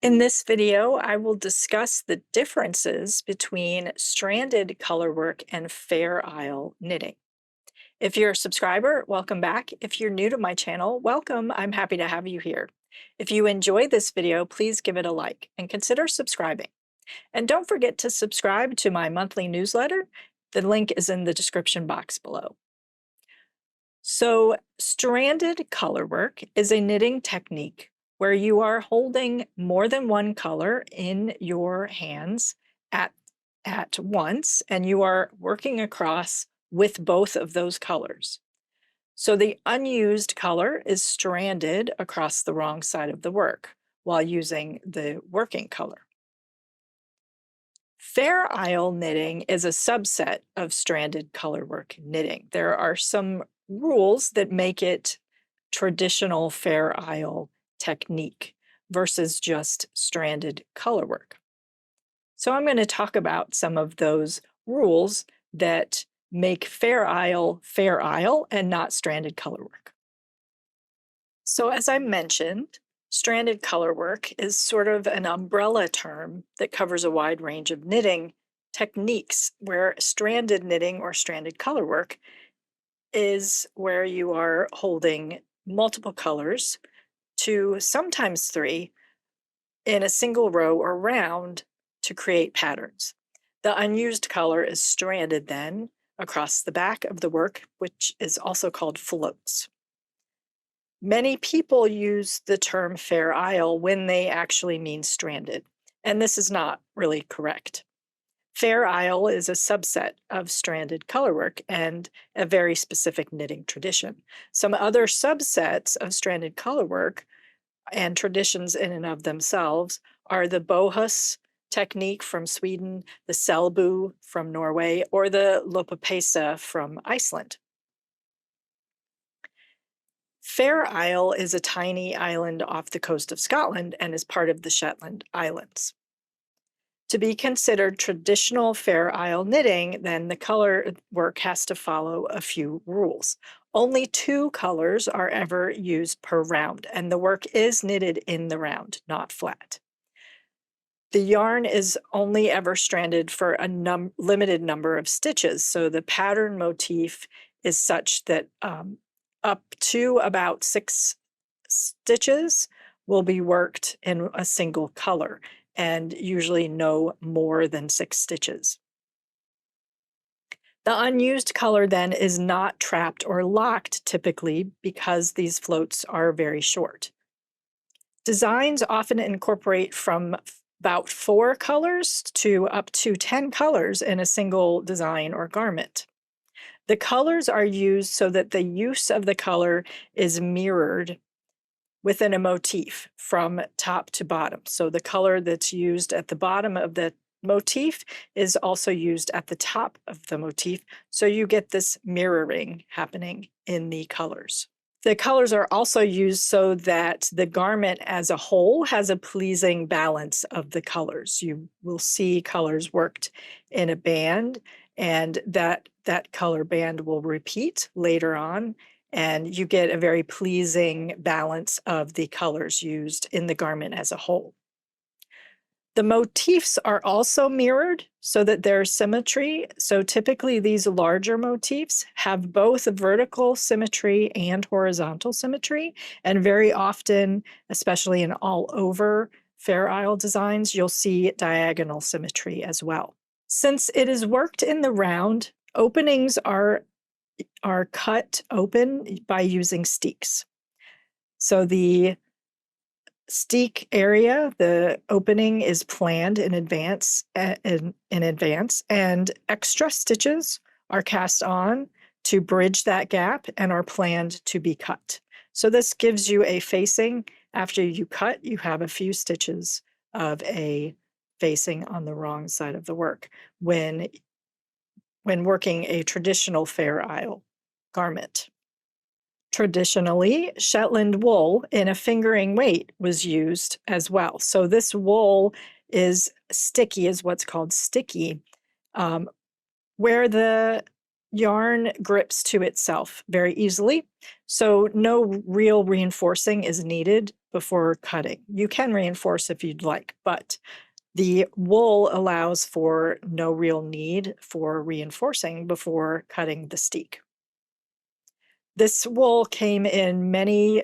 In this video, I will discuss the differences between stranded colorwork and Fair Isle knitting. If you're a subscriber, welcome back. If you're new to my channel, welcome. I'm happy to have you here. If you enjoyed this video, please give it a like and consider subscribing. And don't forget to subscribe to my monthly newsletter. The link is in the description box below. So, stranded colorwork is a knitting technique where you are holding more than one color in your hands at once, and you are working across with both of those colors. So the unused color is stranded across the wrong side of the work while using the working color. Fair Isle knitting is a subset of stranded colorwork knitting. There are some rules that make it traditional Fair Isle technique versus just stranded colorwork. So I'm going to talk about some of those rules that make Fair Isle and not stranded colorwork. So as I mentioned, stranded colorwork is sort of an umbrella term that covers a wide range of knitting techniques, where stranded knitting or stranded colorwork is where you are holding multiple colors, 2, sometimes 3, in a single row or round to create patterns. The unused color is stranded then across the back of the work, which is also called floats. Many people use the term Fair Isle when they actually mean stranded, and this is not really correct. Fair Isle is a subset of stranded colorwork and a very specific knitting tradition. Some other subsets of stranded colorwork and traditions in and of themselves are the bohus technique from Sweden, the selbu from Norway, or the lopapeysa from Iceland. Fair Isle is a tiny island off the coast of Scotland and is part of the Shetland Islands. To be considered traditional Fair Isle knitting, then the color work has to follow a few rules. Only 2 colors are ever used per round, and the work is knitted in the round, not flat. The yarn is only ever stranded for a limited number of stitches, so the pattern motif is such that up to about 6 stitches will be worked in a single color, and usually no more than 6 stitches. The unused color then is not trapped or locked typically because these floats are very short. Designs often incorporate from about 4 colors to up to 10 colors in a single design or garment. The colors are used so that the use of the color is mirrored within a motif from top to bottom. So the color that's used at the bottom of the motif is also used at the top of the motif, so you get this mirroring happening in the colors. The colors are also used so that the garment as a whole has a pleasing balance of the colors. You will see colors worked in a band, and that color band will repeat later on, and you get a very pleasing balance of the colors used in the garment as a whole. The motifs are also mirrored so that there's symmetry. So typically these larger motifs have both vertical symmetry and horizontal symmetry, and very often, especially in all over Fair Isle designs, you'll see diagonal symmetry as well. Since it is worked in the round, openings are cut open by using steeks. So the steek area, the opening is planned in advance, and extra stitches are cast on to bridge that gap and are planned to be cut. So this gives you a facing. After you cut, you have a few stitches of a facing on the wrong side of the work when working a traditional Fair Isle garment. Traditionally, Shetland wool in a fingering weight was used as well. So this wool is sticky, is what's called sticky, where the yarn grips to itself very easily, so no real reinforcing is needed before cutting. You can reinforce if you'd like, but the wool allows for no real need for reinforcing before cutting the steek. This wool came in many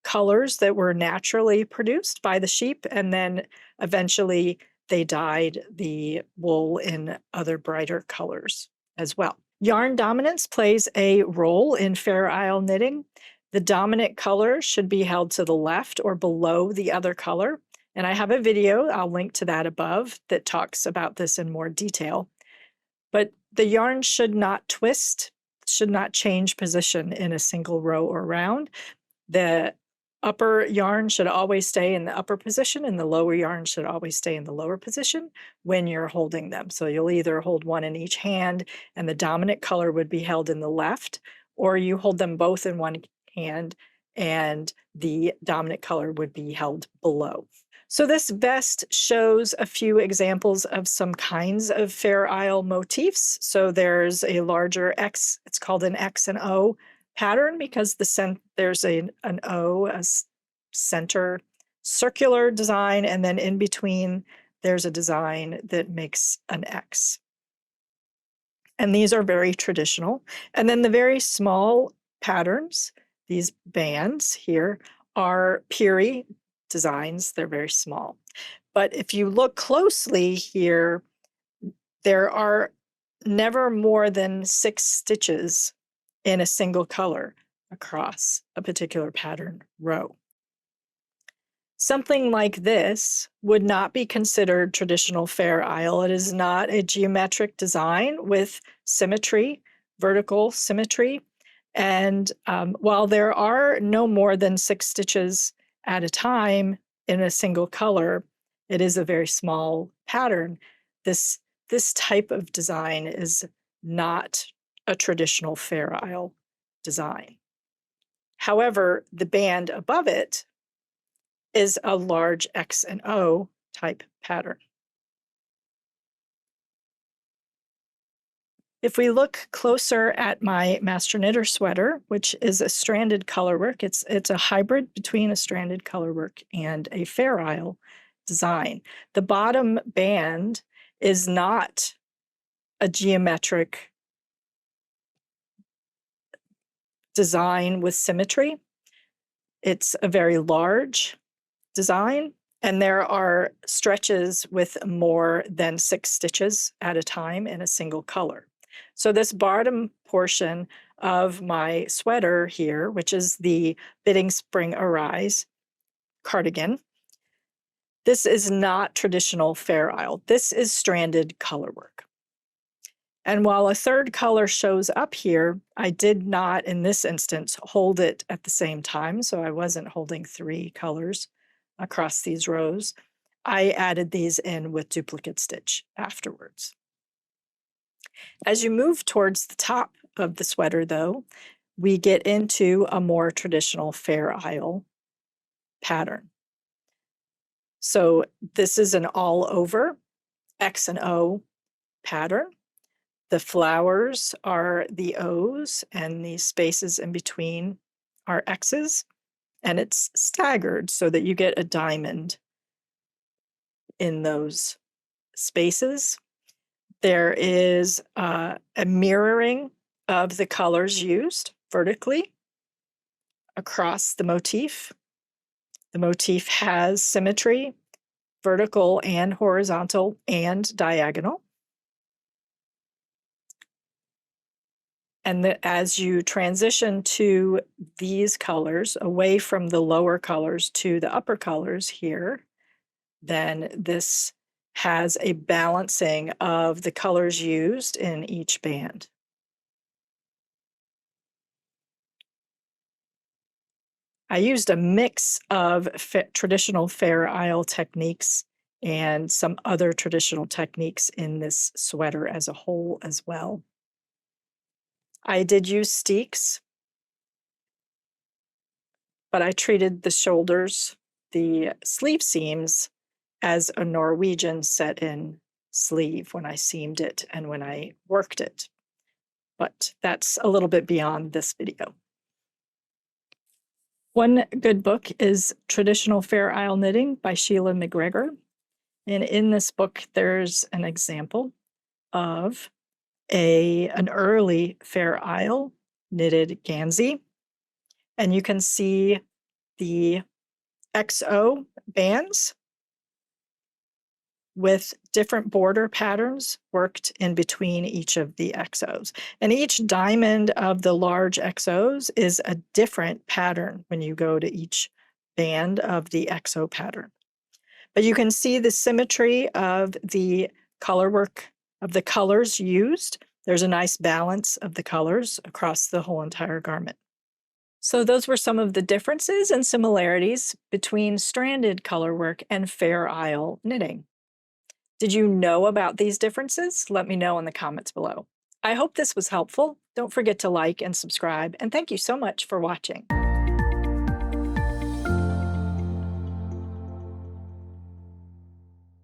colors that were naturally produced by the sheep, and then eventually they dyed the wool in other brighter colors as well. Yarn dominance plays a role in Fair Isle knitting. The dominant color should be held to the left or below the other color. And I have a video, I'll link to that above, that talks about this in more detail. But the yarn should not twist, should not change position in a single row or round. The upper yarn should always stay in the upper position, and the lower yarn should always stay in the lower position when you're holding them. So you'll either hold one in each hand, and the dominant color would be held in the left, or you hold them both in one hand, and the dominant color would be held below. So this vest shows a few examples of some kinds of Fair Isle motifs. So there's a larger X, it's called an X and O pattern because there's an O, a center circular design, and then in between there's a design that makes an X. And these are very traditional. And then the very small patterns, these bands here, are Peary designs. They're very small. But if you look closely here, there are never more than 6 stitches in a single color across a particular pattern row. Something like this would not be considered traditional Fair Isle. It is not a geometric design with symmetry, vertical symmetry. And while there are no more than 6 stitches at a time in a single color, it is a very small pattern. This type of design is not a traditional Fair Isle design. However, the band above it is a large X and O type pattern. If we look closer at my Master Knitter sweater, which is a stranded colorwork, it's a hybrid between a stranded colorwork and a Fair Isle design. The bottom band is not a geometric design with symmetry. It's a very large design, and there are stretches with more than 6 stitches at a time in a single color. So this bottom portion of my sweater here, which is the Bidding Spring Arise cardigan, this is not traditional Fair Isle. This is stranded colorwork. And while a third color shows up here, I did not, in this instance, hold it at the same time. So I wasn't holding 3 colors across these rows. I added these in with duplicate stitch afterwards. As you move towards the top of the sweater, though, we get into a more traditional Fair Isle pattern. So this is an all over X and O pattern. The flowers are the O's and the spaces in between are X's, and it's staggered so that you get a diamond in those spaces. There is a mirroring of the colors used vertically across the motif. The motif has symmetry, vertical and horizontal and diagonal. And as you transition to these colors, away from the lower colors to the upper colors here, then this has a balancing of the colors used in each band. I used a mix of traditional Fair Isle techniques and some other traditional techniques in this sweater as a whole as well. I did use steeks, but I treated the shoulders, the sleeve seams, as a Norwegian set-in sleeve when I seamed it and when I worked it. but that's a little bit beyond this video. One good book is Traditional Fair Isle Knitting by Sheila McGregor. And in this book, there's an example of an early Fair Isle knitted Gansey. And you can see the XO bands with different border patterns worked in between each of the XOs. And each diamond of the large XOs is a different pattern when you go to each band of the XO pattern. But you can see the symmetry of the color work, of the colors used. There's a nice balance of the colors across the whole entire garment. So those were some of the differences and similarities between stranded color work and Fair Isle knitting. Did you know about these differences? Let me know in the comments below. I hope this was helpful. Don't forget to like and subscribe, and thank you so much for watching.